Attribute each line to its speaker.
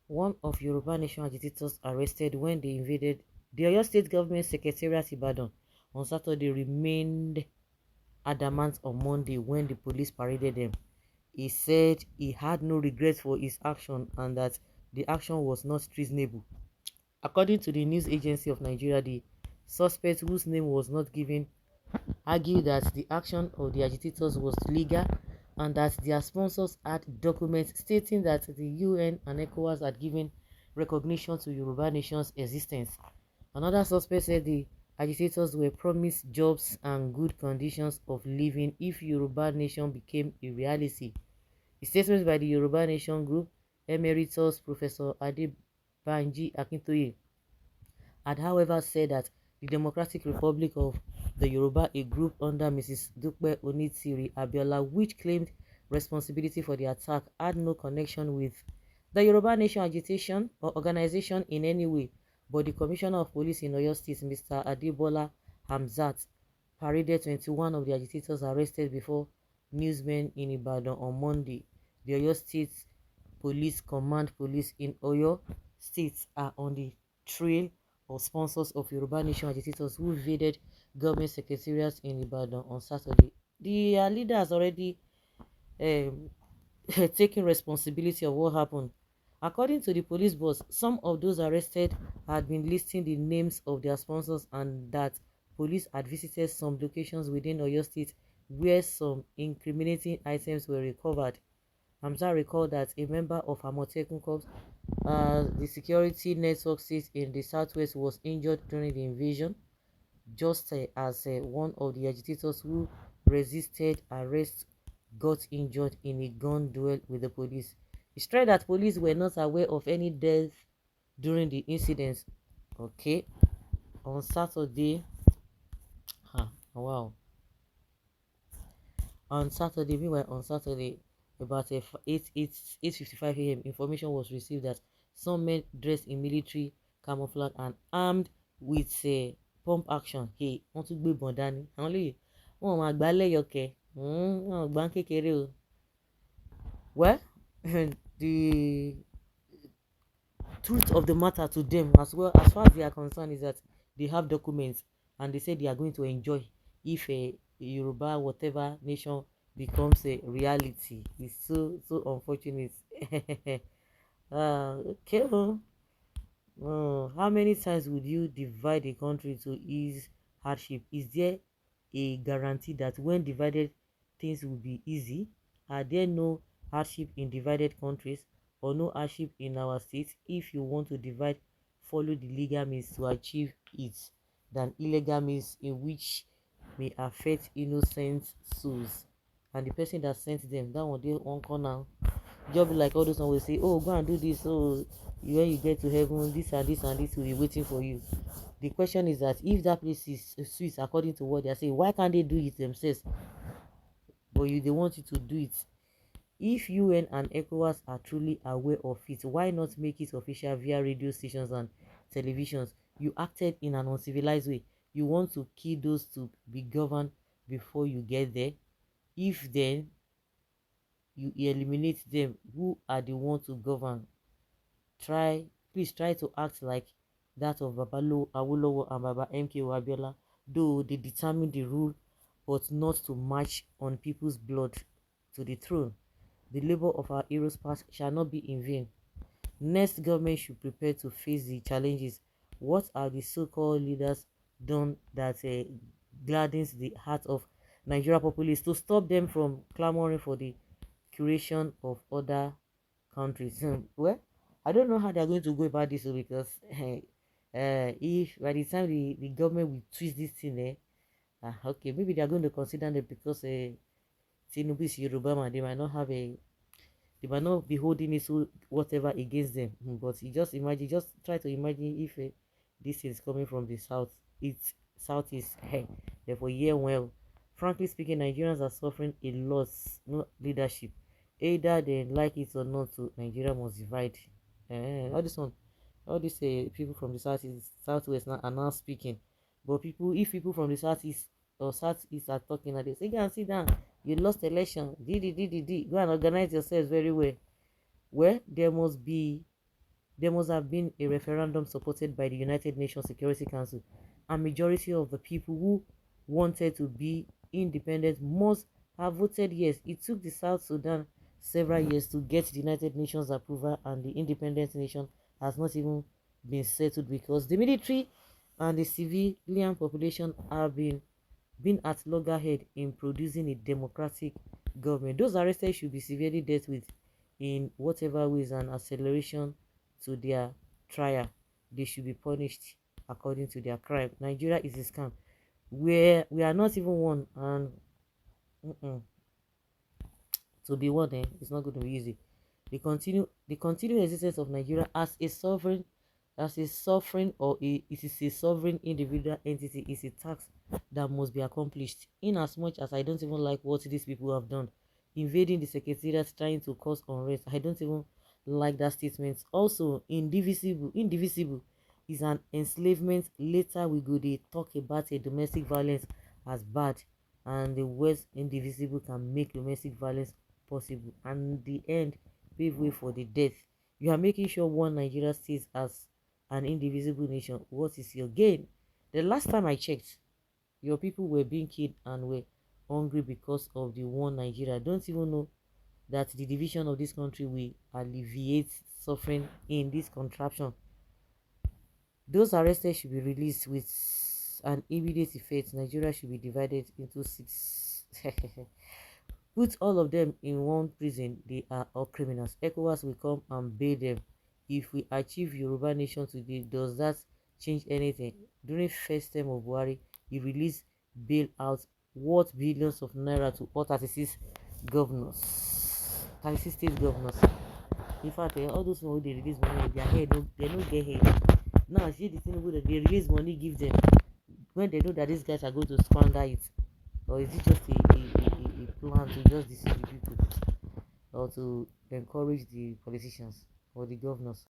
Speaker 1: One of Yoruba Nation agitators arrested when they invaded the Oyo State Government Secretariat Ibadan on Saturday remained adamant on Monday when the police paraded them. He said he had no regrets for his action and that the action was not treasonable. According to the news agency of Nigeria, the suspect, whose name was not given, argued that the action of the agitators was legal and that their sponsors had documents stating that the UN and Ecowas had given recognition to Yoruba Nation's existence. Another suspect said the agitators were promised jobs and good conditions of living if Yoruba Nation became a reality. A statement by the Yoruba Nation group, Emeritus Professor Adebanji Akintoye, had however said that the Democratic Republic of the Yoruba, a group under Mrs. Dupe Onitiri Abiola, which claimed responsibility for the attack, had no connection with the Yoruba Nation agitation or organization in any way, but the Commissioner of Police in Oyo State, Mr. Adebola Hamzat, paraded 21 of the agitators arrested before newsmen in Ibadan on Monday. The Oyo State Police Command Police in Oyo State are on the trail of sponsors of Yoruba Nation agitators who invaded government secretariats in Ibadan on Saturday. The leader has already um, taken responsibility of what happened. According to the police boss, some of those arrested had been listing the names of their sponsors and that police had visited some locations within Oyo State where some incriminating items were recovered. Hamza recalled that a member of Amotekun Corps, the security network sits in the southwest, was injured during the invasion, just as one of the agitators who resisted arrest got injured in a gun duel with the police. He stressed that police were not aware of any death during the incidents. Okay, on Saturday, wow, meanwhile, on Saturday, about 8:55 a.m., information was received that some men dressed in military camouflage and armed with pump action. Hey, wọ́n tún gbébọn dání. Àwọn lè wọ́n máa gbá lẹ́yọkẹ́. Wọ́n gbá kékeré o. Well, the truth of the matter to them, as well as far as they are concerned, is that they have documents and they say they are going to enjoy if a Yoruba whatever nation becomes a reality. It's so unfortunate. Okay. How many times would you divide a country to ease hardship? Is there a guarantee that when divided things will be easy? Are there no hardship in divided countries or no hardship in our states? If you want to divide, follow the legal means to achieve it than illegal means in which may affect innocent souls. And the person that sent them, that one they one corner. Just be like all those one will say, oh, go and do this. So when you get to heaven, this and this and this will be waiting for you. The question is that if that place is sweet according to what they are saying, why can't they do it themselves? But they want you to do it. If UN and Ecowas are truly aware of it, why not make it official via radio stations and televisions? You acted in an uncivilized way. You want to kill those to be governed before you get there. If then you eliminate them, who are the ones to govern? Please try to act like that of Babalo Awolowo and Baba MK Abiola, though they determine the rule, but not to march on people's blood to the throne. The labor of our heroes past shall not be in vain. Next government should prepare to face the challenges. What are the so-called leaders done that gladdens the heart of Nigeria populace to stop them from clamoring for the creation of other countries? Well, I don't know how they're going to go about this because if by the time the government will twist this thing, okay, maybe they're going to consider that because Tinubu is Yoruba man, they might not be holding this whatever against them. But you just imagine, just try to imagine if this is coming from the south, it's southeast, hey, therefore, yeah, well, frankly speaking, Nigerians are suffering a loss, no leadership. Either they like it or not, so Nigeria must divide. All this one, all these people from the southwest now are now speaking. But if people from the southeast or southeast are talking, and they say, go and sit down, you lost election, go and organize yourselves very well. Well, there must be There must have been a referendum supported by the United Nations Security Council, and majority of the people who wanted to be independent must have voted yes. It took the South Sudan several years to get the United Nations approval, and the independent nation has not even been settled because the military and the civilian population have been at loggerhead in producing a democratic government. Those arrested should be severely dealt with in whatever ways, and acceleration to their trial. They should be punished according to their crime. Nigeria is a scam where we are not even one, and to be one, it's not going to be easy. The continued existence of Nigeria as a sovereign, or it is a sovereign individual entity, is a task that must be accomplished. In as much as I don't even like what these people have done, invading the secretariat, trying to cause unrest, I don't even like that statement. Also, indivisible is an enslavement. Later we go dey talk about a domestic violence as bad, and the words indivisible can make domestic violence possible, and the end pave way for the death. You are making sure one Nigeria stays as an indivisible nation. What is your gain? The last time I checked, your people were being killed and were hungry because of the one Nigeria. I don't even know that the division of this country will alleviate suffering in this contraption. Those arrested should be released with an immediate effect. Nigeria should be divided into six. Put all of them in one prison. They are all criminals. Ecowas will come and bail them. If we achieve Yoruba nation today, does that change anything? During first term of Buhari, he released bail out worth billions of naira to all 36 governors, 36 state governors. In fact, all those people they release money, their head no, they don't get head. Now see the thing wey they release money give them when they know that these guys are going to squander it, or is it just a plan to just deceive the people, or to encourage the politicians or the governors?